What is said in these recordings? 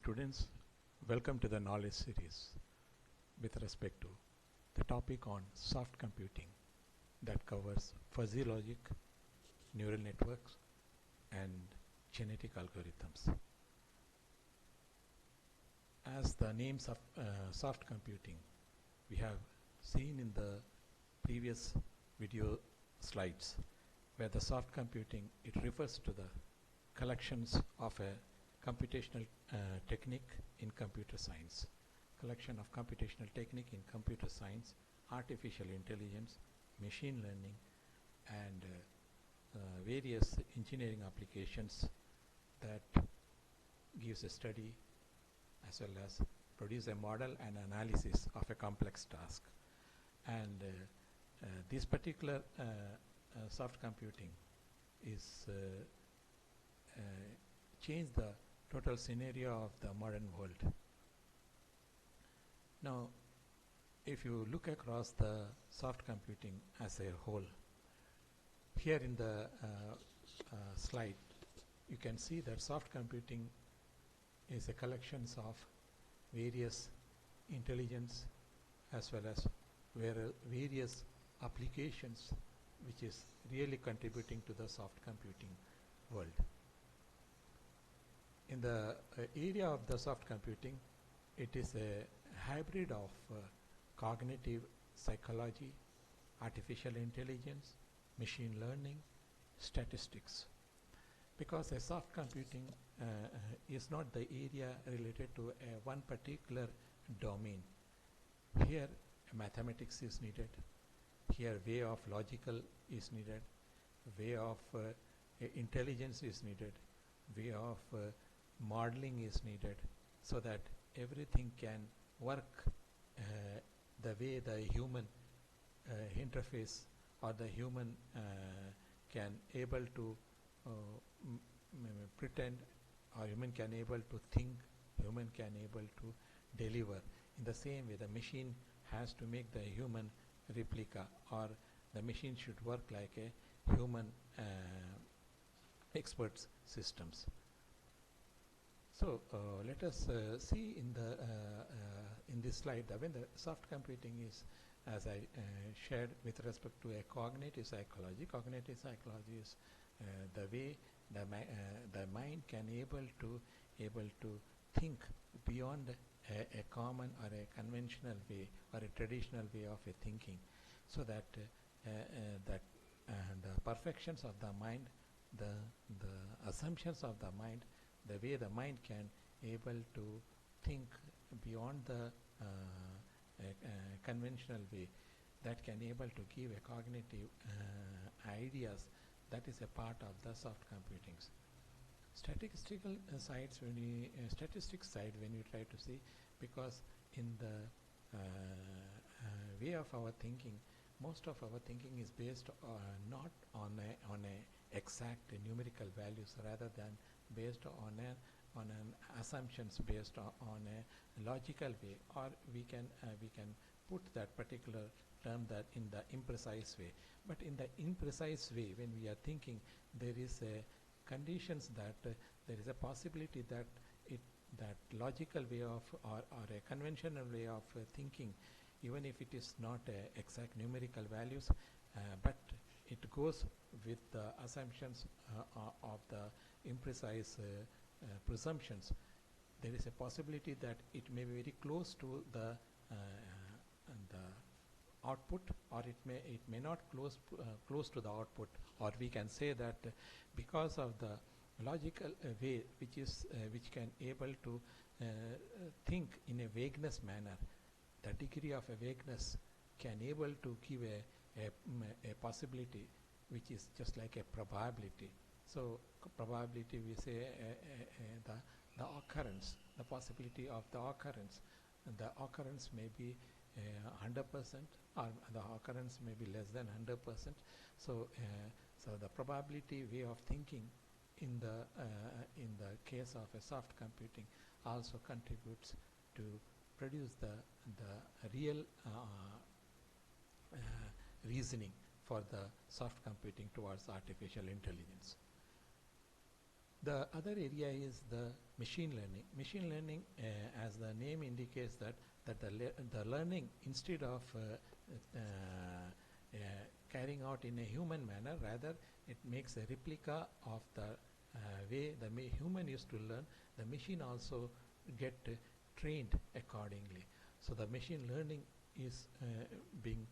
students, welcome to the knowledge series with respect to the topic on soft computing that covers fuzzy logic, neural networks and genetic algorithms. As the names of soft computing, we have seen in the previous video slides where the soft computing, it refers to the collections of a computational technique in computer science, collection of computational technique in computer science, artificial intelligence, machine learning and various engineering applications that gives a study as well as produce a model and analysis of a complex task. And this particular soft computing is changed the total scenario of the modern world. Now, if you look across the soft computing as a whole, here in the slide, you can see that soft computing is a collection of various intelligence as well as various applications which is really contributing to the soft computing world. In the area of the soft computing, it is a hybrid of cognitive psychology, artificial intelligence, machine learning, statistics. Because a soft computing is not the area related to one particular domain. Here mathematics is needed, here way of logical is needed, way of intelligence is needed, way of modeling is needed, so that everything can work the way the human interface or the human can able to pretend, or human can able to think, human can able to deliver. In the same way, the machine has to make the human replica, or the machine should work like a human experts systems. So let us see in the in this slide that when the soft computing is, as I shared with respect to a cognitive psychology. Cognitive psychology is the way the mind can able to think beyond a common or a conventional way or a traditional way of a thinking, so that the perfections of the mind, the assumptions of the mind, the way the mind can able to think beyond the conventional way, that can able to give a cognitive ideas, that is a part of the soft computing. Statistical sides, when we statistics side, when we try to see, because in the way of our thinking, most of our thinking is based not on a exact numerical values, rather than based on an assumptions based on a logical way, or we can put that particular term that in the imprecise way. But in the imprecise way, when we are thinking, there is a conditions that there is a possibility that that logical way of or a conventional way of thinking, even if it is not exact numerical values, but it goes with the assumptions of the imprecise presumptions, there is a possibility that it may be very close to the output, or it may not close to the output, or we can say that because of the logical way which can able to think in a vagueness manner, the degree of a vagueness can able to give a possibility which is just like a probability. So probability, we say the occurrence, the possibility of the occurrence. The occurrence may be 100%, or the occurrence may be less than 100%. So so the probability way of thinking in the case of a soft computing also contributes to produce the real reasoning for the soft computing towards artificial intelligence. The other area is the machine learning. Machine learning, as the name indicates, that the learning, instead of carrying out in a human manner, rather it makes a replica of the way the human used to learn. The machine also get trained accordingly. So the machine learning is being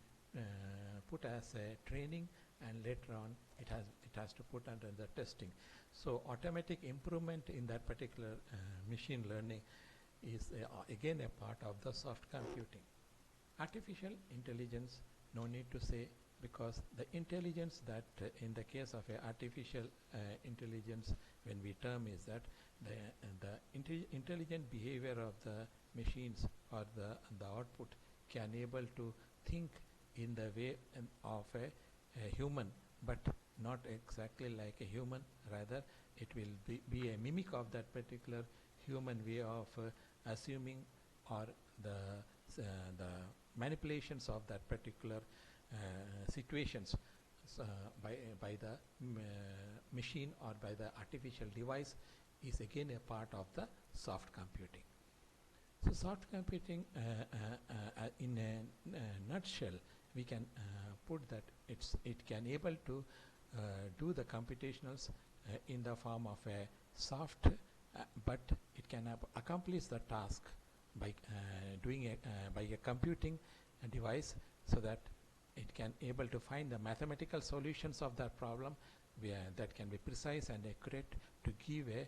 put as a training, and later on it has to put under the testing. So automatic improvement in that particular machine learning is again a part of the soft computing. Artificial intelligence, no need to say, because the intelligence that in the case of a artificial intelligence, when we term, is that the intelligent behavior of the machines or the output can able to think in the way of a human, but not exactly like a human. Rather it will be a mimic of that particular human way of assuming, or the manipulations of that particular situations by the machine or by the artificial device, is again a part of the soft computing. So soft computing, in a nutshell, we can put that it can able to do the computationals in the form of a soft, but it can accomplish the task by doing by a computing device, so that it can able to find the mathematical solutions of that problem, that can be precise and accurate to give a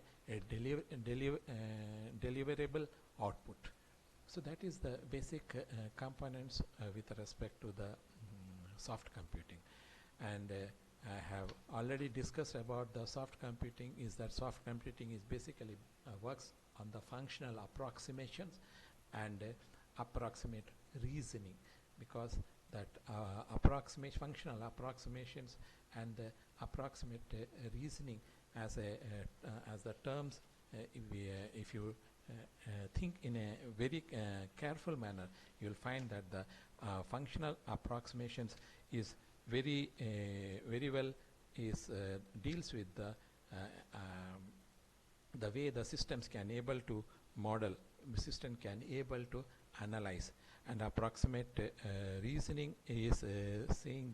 deliverable output. So that is the basic components with respect to the soft computing. And I have already discussed about the soft computing. Is that soft computing is basically works on the functional approximations and approximate reasoning, because that functional approximations and approximate reasoning as the terms, if you think in a very careful manner, you will find that the functional approximations is very well is deals with the way the systems can able to model, system can able to analyze. And approximate reasoning is saying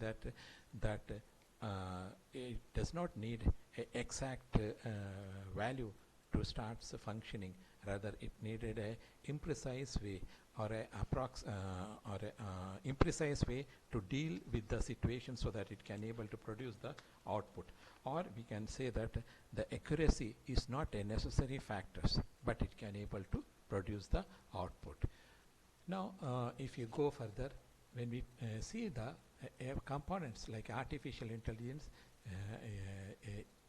that it does not need a exact value to start functioning. Rather it needed a imprecise way, or a imprecise way to deal with the situation, so that it can able to produce the output. Or we can say that the accuracy is not a necessary factors, but it can able to produce the output. Now if you go further, when we see the components like artificial intelligence,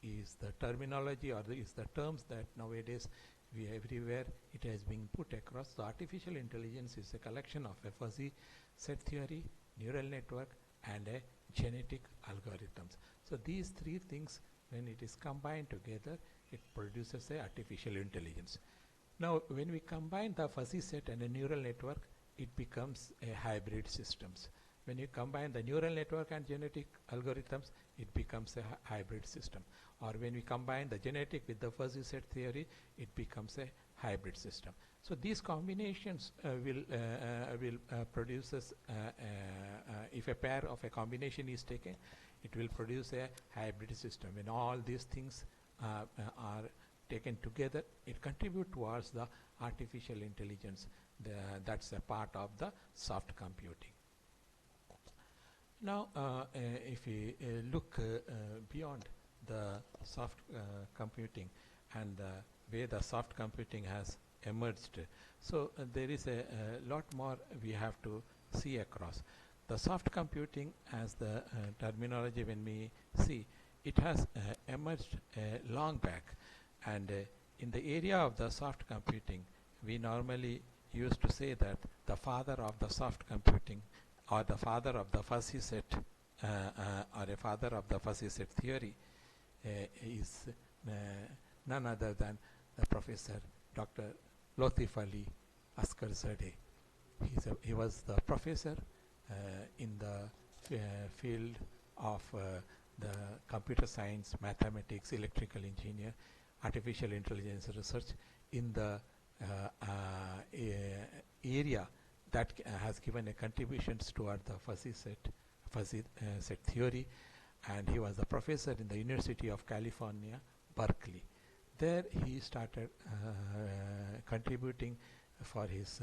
is the terminology, or is the terms that nowadays we everywhere it has been put across. So artificial intelligence is a collection of a fuzzy set theory, neural network, and a genetic algorithms. So these three things, when it is combined together, it produces a artificial intelligence. Now when we combine the fuzzy set and a neural network, it becomes a hybrid systems. When you combine the neural network and genetic algorithms, it becomes a hybrid system. Or when we combine the genetic with the fuzzy set theory, it becomes a hybrid system. So these combinations will produces, if a pair of a combination is taken, it will produce a hybrid system. When all these things are taken together, it contributes towards the artificial intelligence. That's a part of the soft computing. Now if we look beyond the soft computing and the way the soft computing has emerged, so there is a lot more we have to see across. The soft computing, as the terminology, when we see, it has emerged long back, and in the area of the soft computing, we normally used to say that the father of the soft computing, or the father of the fuzzy set, or a father of the fuzzy set theory, is none other than the Professor Dr. Latif Ali Askarzadeh. He was the professor in the field of the computer science, mathematics, electrical engineer, artificial intelligence research in the area that has given a contributions toward the fuzzy set theory, and he was a professor in the University of California, Berkeley. There he started contributing for his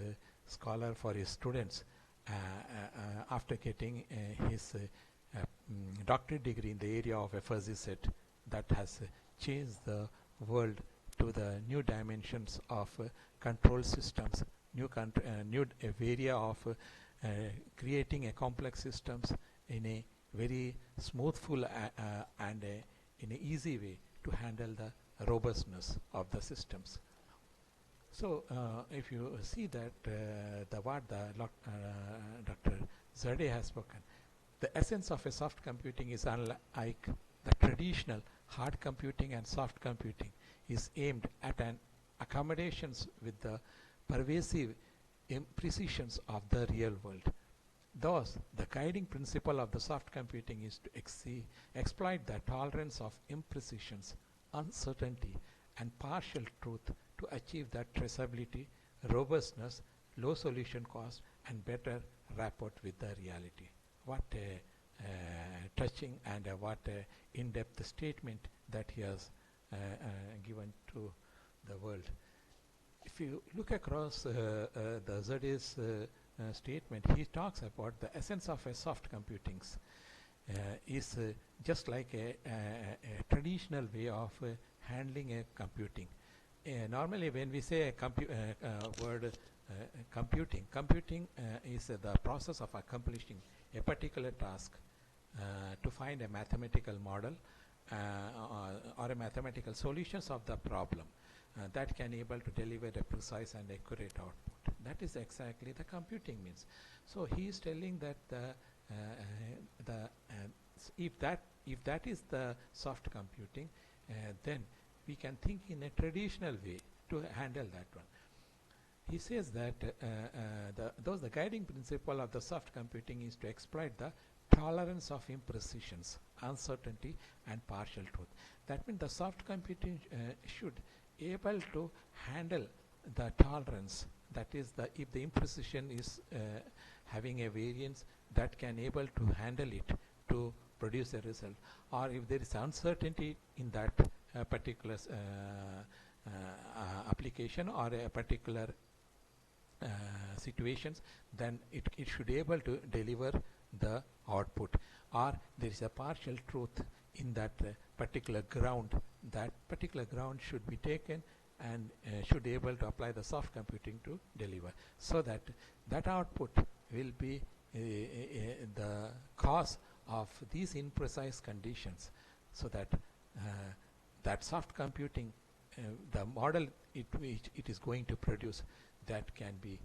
for his students after getting his doctorate degree in the area of a fuzzy set that has changed the world to the new dimensions of control systems, new area of creating a complex systems in a very smoothful and in an easy way to handle the robustness of the systems. So if you see that Dr. Zerde has spoken, the essence of a soft computing is unlike the traditional hard computing and soft computing is aimed at an accommodations with the pervasive imprecisions of the real world. Thus, the guiding principle of the soft computing is to exploit the tolerance of imprecisions, uncertainty, and partial truth to achieve that traceability, robustness, low solution cost, and better rapport with the reality. What a touching and what a in-depth statement that he has given to the world. If you look across the Zerde's statement, he talks about the essence of a soft computing is just like a traditional way of handling a computing. Normally when we say a word computing is the process of accomplishing a particular task to find a mathematical model or a mathematical solutions of the problem that can able to deliver a precise and accurate output. That is exactly the computing means. So he is telling that if that is the soft computing, then we can think in a traditional way to handle that one. He says that the guiding principle of the soft computing is to exploit the tolerance of imprecisions, uncertainty, and partial truth. That means the soft computing should able to handle the tolerance, that is if the imprecision is having a variance, that can able to handle it to produce a result, or if there is uncertainty in that particular application or a particular situations, then it should able to deliver the output, or there is a partial truth in that particular ground. That particular ground should be taken and should able to apply the soft computing to deliver, so that that output will be the cause of these imprecise conditions, so that that soft computing, the model it is going to produce, that can be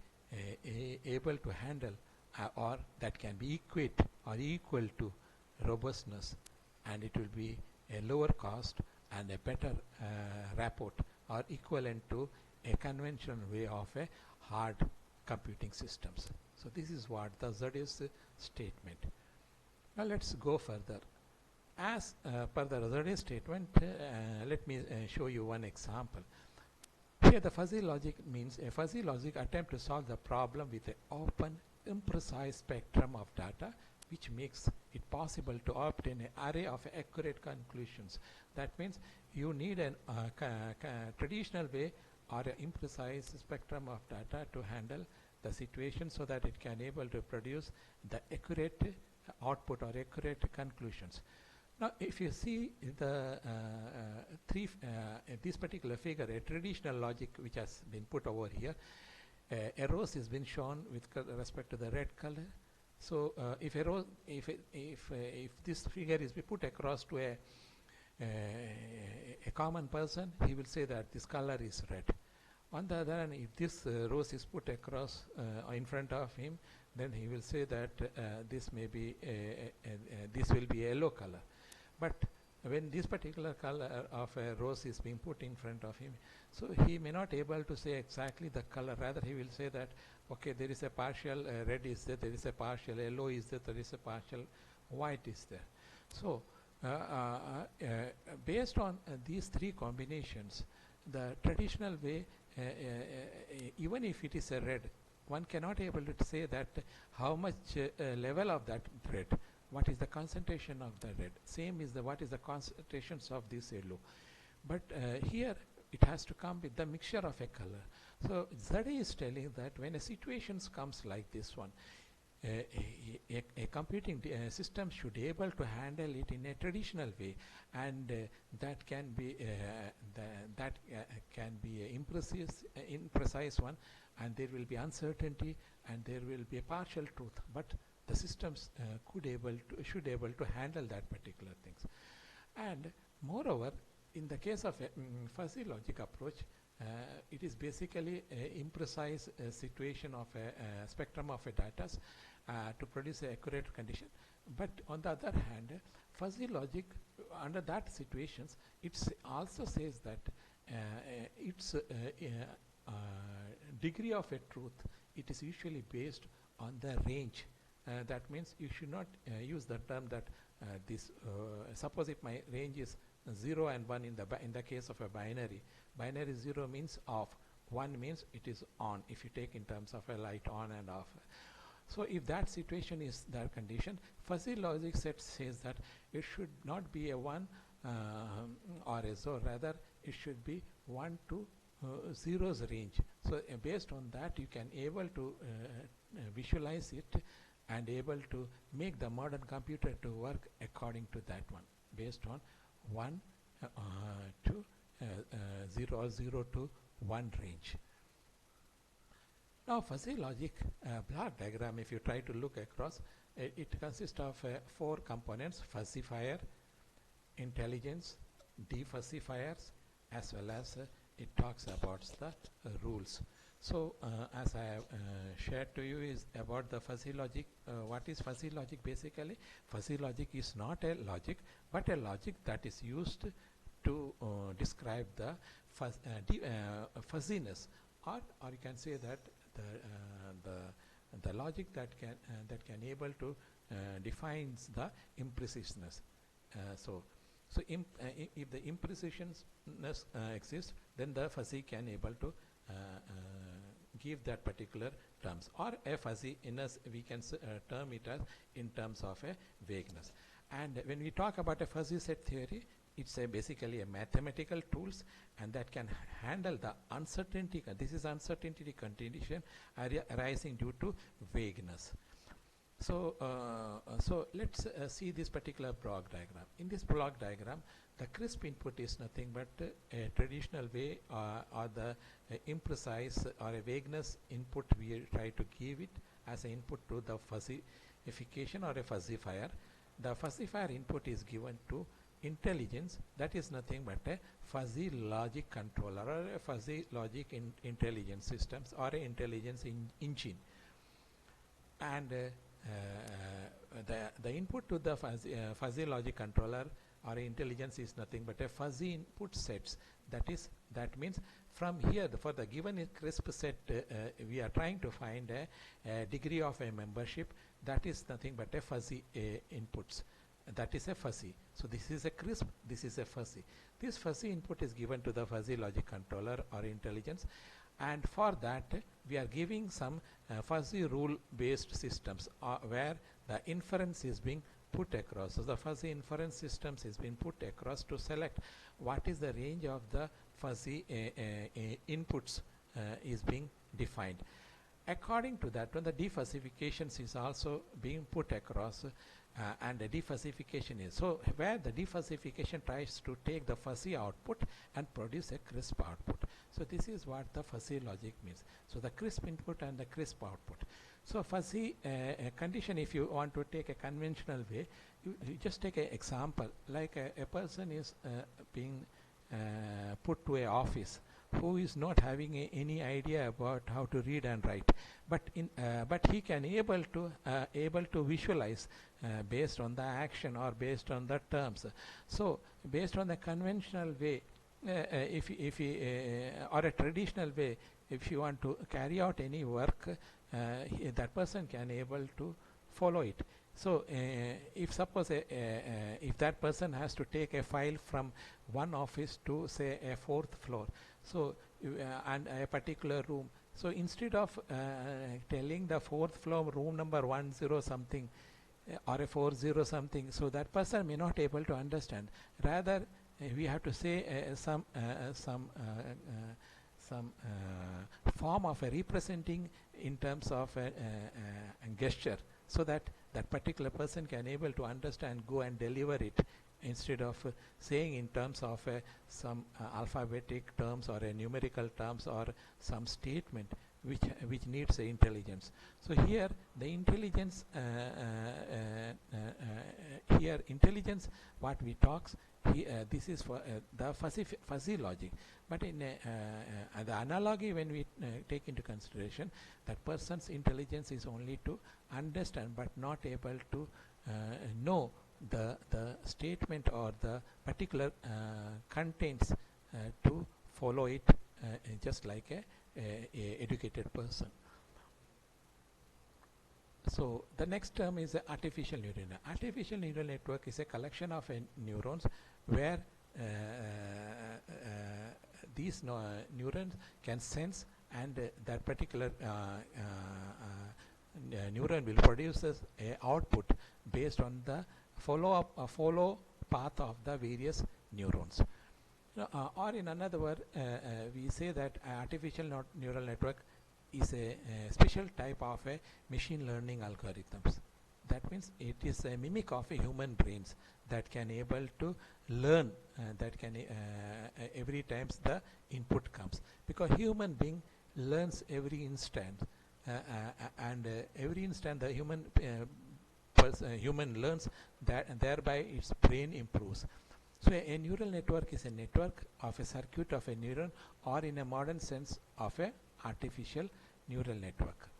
able to handle or that can be equate or equal to robustness, and it will be a lower cost and a better rapport or equivalent to a conventional way of a hard computing systems. So this is what the Zerde's statement. Now let's go further. As per the Zerde's statement, let me show you one example. Here the fuzzy logic means a fuzzy logic attempt to solve the problem with an open, imprecise spectrum of data, which makes it possible to obtain an array of accurate conclusions. That means you need a traditional way or an imprecise spectrum of data to handle the situation, so that it can able to produce the accurate output or accurate conclusions. Now if you see the this particular figure, a traditional logic which has been put over here, a rose has been shown with respect to the red color. So if a rose, if this figure is be put across to a common person, he will say that this color is red. On the other hand, if this rose is put across in front of him, then he will say that this may be this will be a yellow color. But when this particular color of a rose is being put in front of him, so he may not able to say exactly the color. Rather, he will say that okay, there is a partial red is there is a partial yellow is there is a partial white is there. So Based on these three combinations, the traditional way, even if it is a red, one cannot able to say that how much level of that red, what is the concentration of the red, same is the what is the concentrations of this yellow. But here it has to come with the mixture of a color. So Zade is telling that when a situation comes like this one, a computing system should be able to handle it in a traditional way, and that can be can be an imprecise one, and there will be uncertainty, and there will be a partial truth. But the systems should able to handle that particular things. And moreover, in the case of a fuzzy logic approach, it is basically an imprecise situation of a spectrum of a data to produce an accurate condition. But on the other hand, fuzzy logic, under that situations, it also says that its degree of a truth, it is usually based on the range. That means you should not use the term that suppose if my range is 0 and 1 in the case of a binary. Binary 0 means off, 1 means it is on, if you take in terms of a light on and off. So if that situation is the condition, fuzzy logic set says that it should not be a 1 or a 0, rather it should be 1 to 0's range. So based on that, you can able to visualize it and able to make the modern computer to work according to that one, based on 1 to 0 or 0 to 1 range. Now fuzzy logic block diagram, if you try to look across, it consists of 4 components: fuzzifier, intelligence, defuzzifiers, as well as it talks about the rules. So as I have shared to you is about the fuzzy logic. What is fuzzy logic basically? Fuzzy logic is not a logic, but a logic that is used to describe the fuzziness, or you can say that the logic that can able to defines the impreciseness. So if the impreciseness exists, then the fuzzy can able to give that particular terms, or a fuzziness we can term it as in terms of a vagueness. And when we talk about a fuzzy set theory, it's basically a mathematical tools, and that can handle the uncertainty. This is uncertainty condition arising due to vagueness. So let's see this particular block diagram. In this block diagram, the crisp input is nothing but a traditional way or the imprecise or a vagueness input we try to give it as an input to the fuzzification or a fuzzifier. The fuzzifier input is given to intelligence, that is nothing but a fuzzy logic controller or a fuzzy logic intelligence systems or a intelligence engine. And the input to the fuzzy logic controller or intelligence is nothing but a fuzzy input sets. That means from here for the given crisp set we are trying to find a degree of a membership. That is nothing but a fuzzy inputs. That is a fuzzy. So this is a crisp, this is a fuzzy. This fuzzy input is given to the fuzzy logic controller or intelligence, and for that we are giving some fuzzy rule based systems where the inference is being put across. So the fuzzy inference systems is being put across to select what is the range of the fuzzy inputs is being defined. According to that one, the defuzzifications is also being put across, and the defuzzification is so where the defuzzification tries to take the fuzzy output and produce a crisp output. So this is what the fuzzy logic means. So the crisp input and the crisp output. So fuzzy condition, if you want to take a conventional way, you just take an example like a person is being put to an office who is not having any idea about how to read and write, but he can able to visualize based on the action or based on the terms. So based on the conventional way, if or a traditional way, if you want to carry out any work, that person can able to follow it. So if suppose if that person has to take a file from one office to say a fourth floor, so and a particular room, so instead of telling the fourth floor room number 10 something or a 40 something, so that person may not able to understand. Rather, we have to say some form of a representing in terms of a gesture, so that that particular person can able to understand, go and deliver it, instead of saying in terms of some alphabetic terms or a numerical terms or some statement which needs intelligence. So here the intelligence here intelligence what we talks this is for the fuzzy logic, but in the analogy, when we take into consideration that person's intelligence is only to understand but not able to know the statement or the particular contents to follow it just like a educated person. So the next term is artificial neural network. Artificial neural network is a collection of neurons where these neurons can sense, and that particular neuron will produce a output based on the follow path of the various neurons. Or in another word, we say that artificial neural network is a special type of a machine learning algorithms. That means it is a mimic of a human brains that can able to learn, that can every times the input comes, because human being learns every instant, and every instant the human learns that, and thereby its brain improves. So a neural network is a network of a circuit of a neuron, or in a modern sense of a artificial neural network.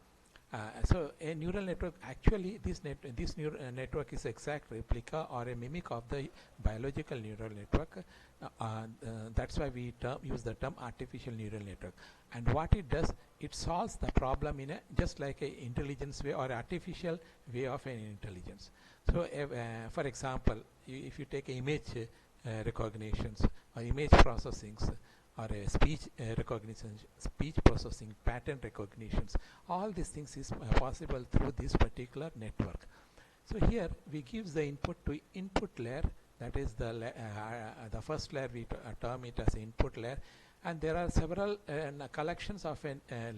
So a neural network, actually this network is exact replica or a mimic of the biological neural network. That's why we use the term artificial neural network. And what it does, it solves the problem in a just like a intelligence way or artificial way of an intelligence. So for example, if you take image recognitions or image processings, or speech recognition, speech processing, pattern recognitions, all these things is possible through this particular network. So here we give the input to input layer, that is the first layer, we term it as input layer, and there are several collections of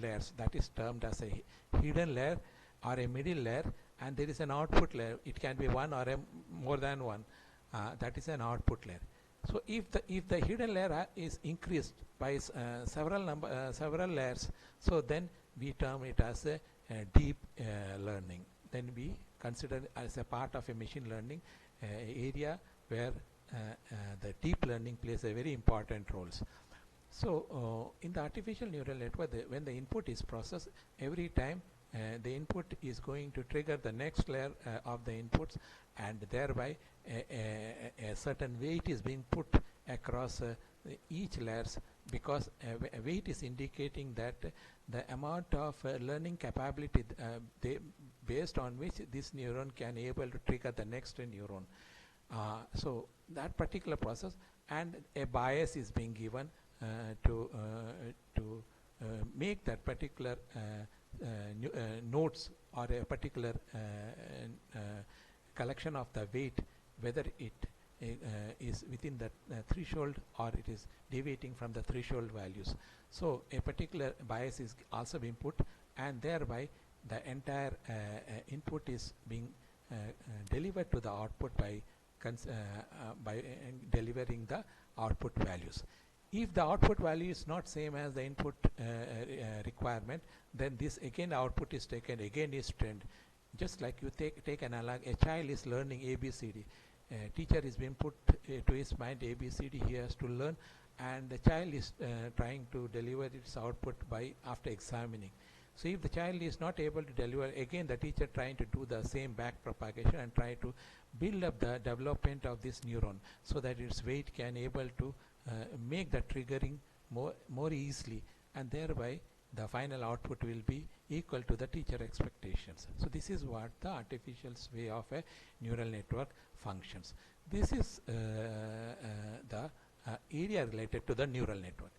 layers, that is termed as a hidden layer or a middle layer, and there is an output layer. It can be one or more than one. That is an output layer. So if the hidden layer is increased by several layers, so then we term it as a deep learning. Then we consider as a part of a machine learning area where the deep learning plays a very important roles. So in the artificial neural network, when the input is processed, every time the input is going to trigger the next layer of the inputs, and thereby a certain weight is being put across each layers, because a weight is indicating that the amount of learning capability based on which this neuron can able to trigger the next neuron. So that particular process, and a bias is being given to make that particular nodes or a particular collection of the weight, whether it is within the threshold or it is deviating from the threshold values. So a particular bias is also being put, and thereby the entire input is being delivered to the output by delivering the output values. If the output value is not same as the input requirement, then this again output is taken, again is trained. Just like you take an analog, a child is learning ABCD. Teacher is being put to his mind ABCD, he has to learn, and the child is trying to deliver its output by after examining. So if the child is not able to deliver, again the teacher trying to do the same back propagation and try to build up the development of this neuron, so that its weight can able to make the triggering more easily, and thereby the final output will be equal to the teacher expectations. So this is what the artificial way of a neural network functions. This is the area related to the neural network.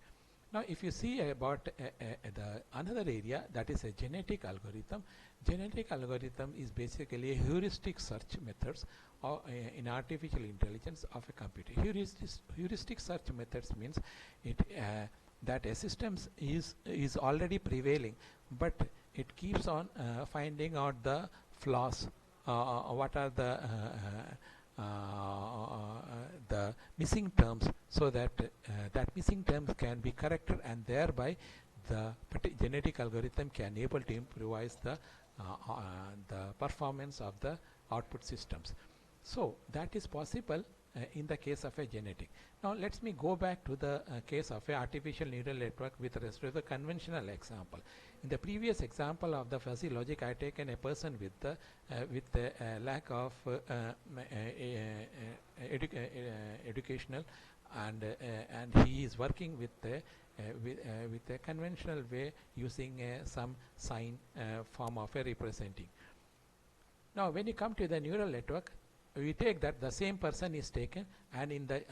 Now if you see about the another area, that is a genetic algorithm. Genetic algorithm is basically a heuristic search methods or in artificial intelligence of a computer. Heuristic search methods means it that a system is already prevailing, but it keeps on finding out the flaws, what are the missing terms, so that that missing terms can be corrected, and thereby the genetic algorithm can able to improvise the performance of the output systems. So that is possible in the case of a genetic. Now let me go back to the case of a artificial neural network with respect to the conventional example. In the previous example of the fuzzy logic, I taken a person with the lack of educational, and he is working with a conventional way using some sign form of a representing. Now when you come to the neural network, we take that the same person is taken, and in the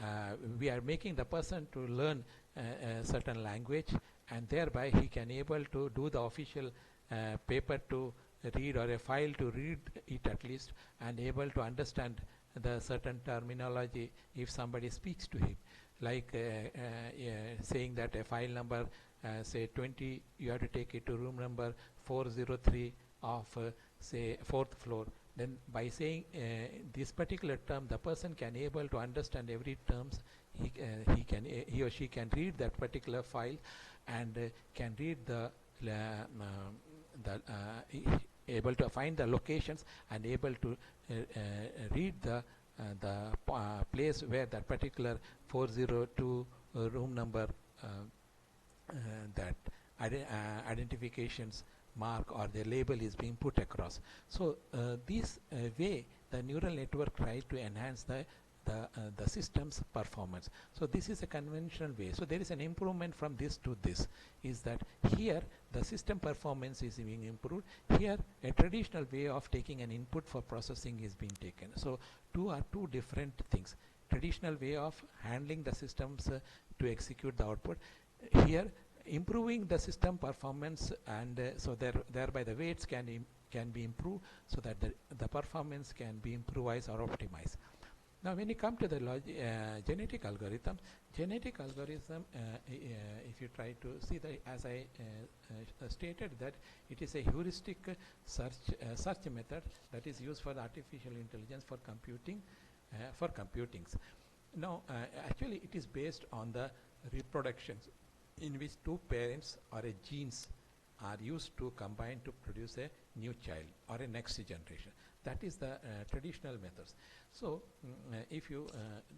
we are making the person to learn a certain language, and thereby he can able to do the official paper to read, or a file to read it at least, and able to understand the certain terminology if somebody speaks to him, like saying that a file number say 20, you have to take it to room number 403 of say 4th floor. Then by saying this particular term, the person can able to understand every terms. He or she can read that particular file, and can read able to find the locations, and able to read the place where that particular 402 room number that identifications mark or the label is being put across. So this way the neural network tries to enhance the system's performance. So this is a conventional way. So there is an improvement from this to this, is that here the system performance is being improved. Here a traditional way of taking an input for processing is being taken. So two different things. Traditional way of handling the systems to execute the output. Here improving the system performance, and so thereby the weights can be improved, so that the performance can be improvised or optimized. Now when you come to the genetic algorithm, if you try to see as I stated, that it is a heuristic search method that is used for the artificial intelligence for computing for computings. Now actually it is based on the reproductions, in which two parents or a genes are used to combine to produce a new child or a next generation. That is the traditional methods. So if you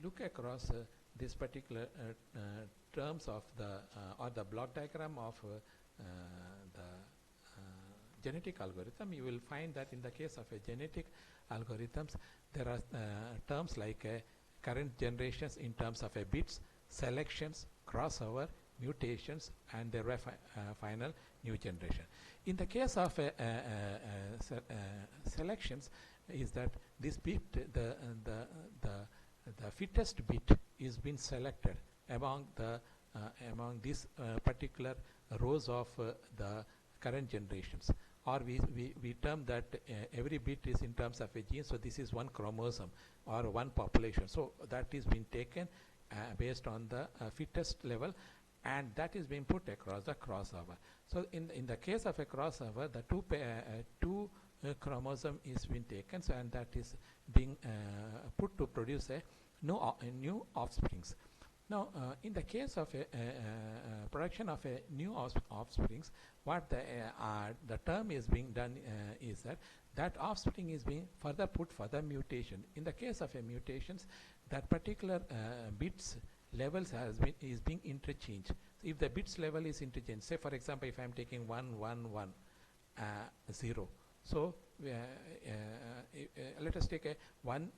look across this particular terms of the or the block diagram of the genetic algorithm, you will find that in the case of a genetic algorithms, there are terms like current generations in terms of a bits, selections, crossover, mutations, and the final new generation. In the case of selections, is that this bit, the fittest bit is being selected among these particular rows of the current generations, or we term that every bit is in terms of a gene. So this is one chromosome or one population. So that is being taken based on the fittest level, and that is being put across the crossover. So in the case of a crossover, the two chromosome is being taken, so and that is being put to produce a new offsprings. Now in the case of a production of a new offsprings, what the term is being done is that offspring is being further put for the mutation. In the case of a mutations, that particular bits levels is being interchanged. So if the bits level is interchanged, say for example, if I am taking 1 1 1 0, so let us take a 1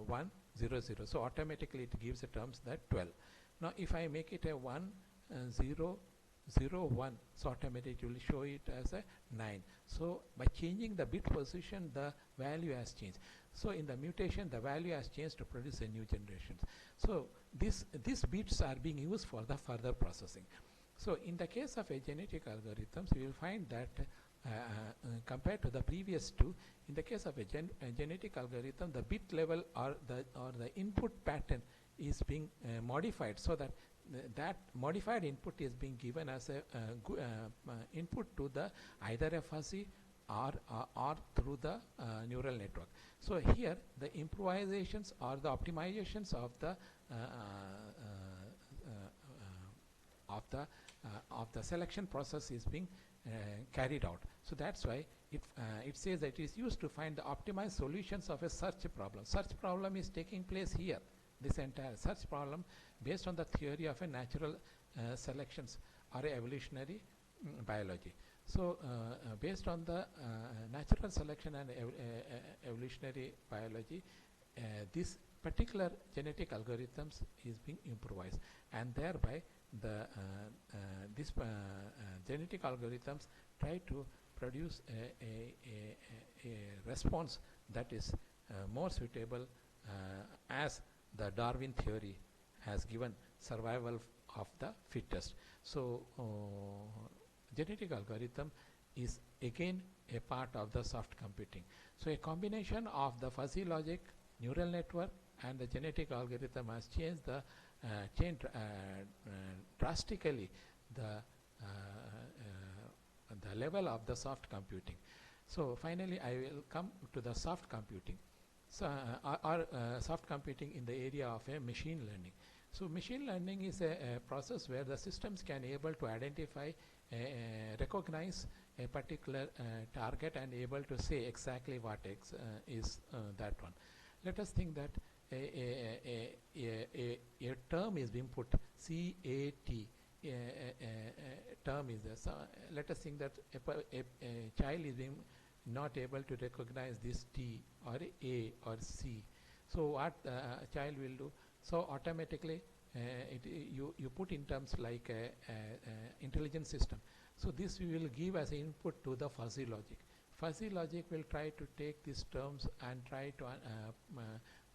1 0 0. So automatically it gives the terms that 12. Now if I make it a 1 0 0 1, so automatically it will show it as a 9. So by changing the bit position, the value has changed. So in the mutation, the value has changed to produce a new generation. So these bits are being used for the further processing. So in the case of a genetic algorithms, we will find that compared to the previous two, in the case of a genetic algorithm, the bit level or the input pattern is being modified, so that that modified input is being given as a input to the either a fuzzy or through the neural network. So here the improvisations or the optimizations of the of the selection process is being carried out. So that's why it says that it is used to find the optimized solutions of a search problem. Search problem is taking place here. This entire search problem based on the theory of a natural selections or evolutionary biology. So based on the natural selection and evolutionary biology, this particular genetic algorithms is being improvised, and thereby the this genetic algorithms try to produce a response that is more suitable as the Darwin theory has given survival of the fittest. So genetic algorithm is again a part of the soft computing. So a combination of the fuzzy logic, neural network and the genetic algorithm has changed the drastically the level of the soft computing. So finally I will come to the soft computing. So soft computing in the area of a machine learning. So machine learning is a process where the systems can able to identify, recognize a particular target and able to say exactly what is that one. Let us think that a term is being put, CAT, term is there. So let us think that a child is being not able to recognize this T or A or C. So what child will do? So automatically you put in terms like intelligent system. So this we will give as input to the fuzzy logic. Fuzzy logic will try to take these terms and try to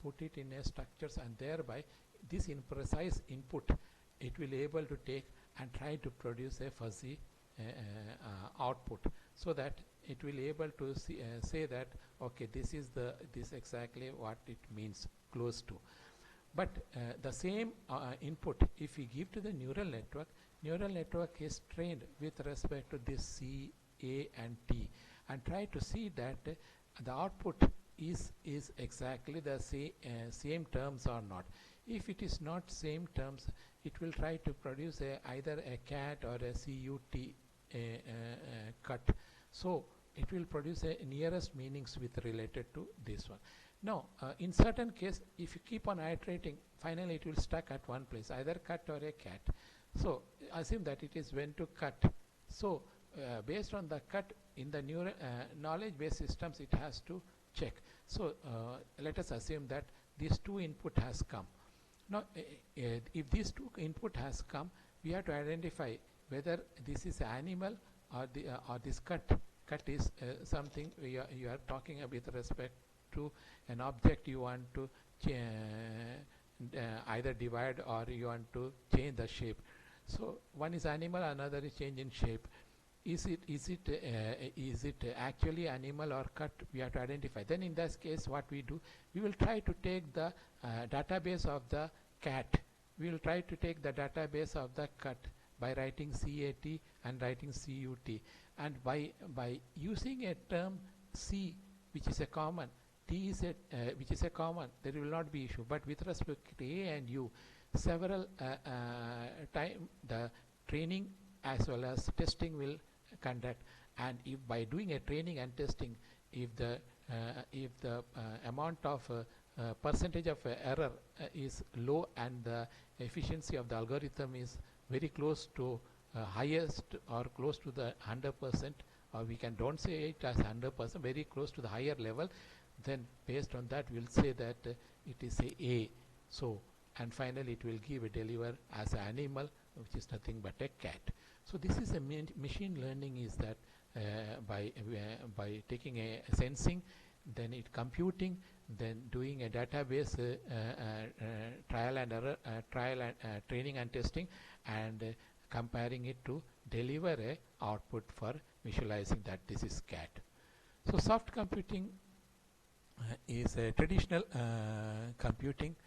put it in a structures, and thereby this imprecise input it will able to take and try to produce a fuzzy output, so that it will able to say that okay, this is this exactly what it means close to. But the same input if we give to the neural network is trained with respect to this C, A and T, and try to see that the output is exactly the same terms or not. If it is not same terms, it will try to produce either a cat or a CUT cut. So it will produce a nearest meanings with related to this one. Now in certain case, if you keep on iterating, finally it will stuck at one place, either cut or a cat. So assume that it is when to cut. So based on the cut in the neural knowledge based systems, it has to check. So let us assume that these two input has come. Now if these two input has come, we have to identify whether this is animal or this cut is something you are talking with respect to an object you want to either divide or you want to change the shape. So one is animal, another is change in shape. Is it actually animal or cut? We have to identify. Then in this case, what we do, we will try to take the database of the cat. We will try to take the database of the cut by writing CAT and writing CUT, and by using a term C, which is a common, T is which is a common, there will not be issue. But with respect to A and U, several time the training as well as testing will conduct, and if by doing a training and testing, if the amount of percentage of error is low and the efficiency of the algorithm is very close to highest or close to the 100%, or we can don't say it as 100%, very close to the higher level, then based on that we'll say that it is a. So and finally it will give a deliver as an animal, which is nothing but a cat. So this is a machine learning is that by taking a sensing, then it computing, then doing a database trial and error, training and testing, and comparing it to deliver a output for visualizing that this is cat. So soft computing is a traditional computing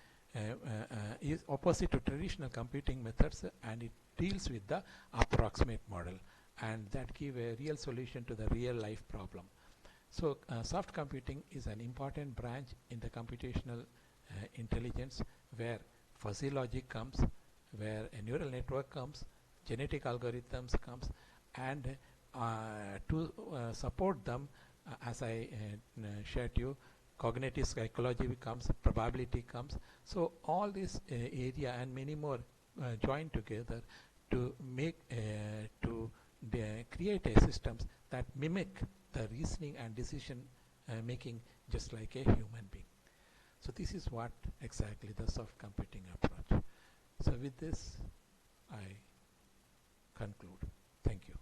is opposite to traditional computing methods, and it deals with the approximate model, and that give a real solution to the real life problem. So soft computing is an important branch in the computational intelligence, where fuzzy logic comes, where a neural network comes, genetic algorithms comes, and to support them, as I shared you, cognitive psychology comes, probability comes. So all this area and many more join together to make to create a systems that mimic the reasoning and decision making just like a human being. So this is what exactly the soft computing approach. So with this I conclude. Thank you.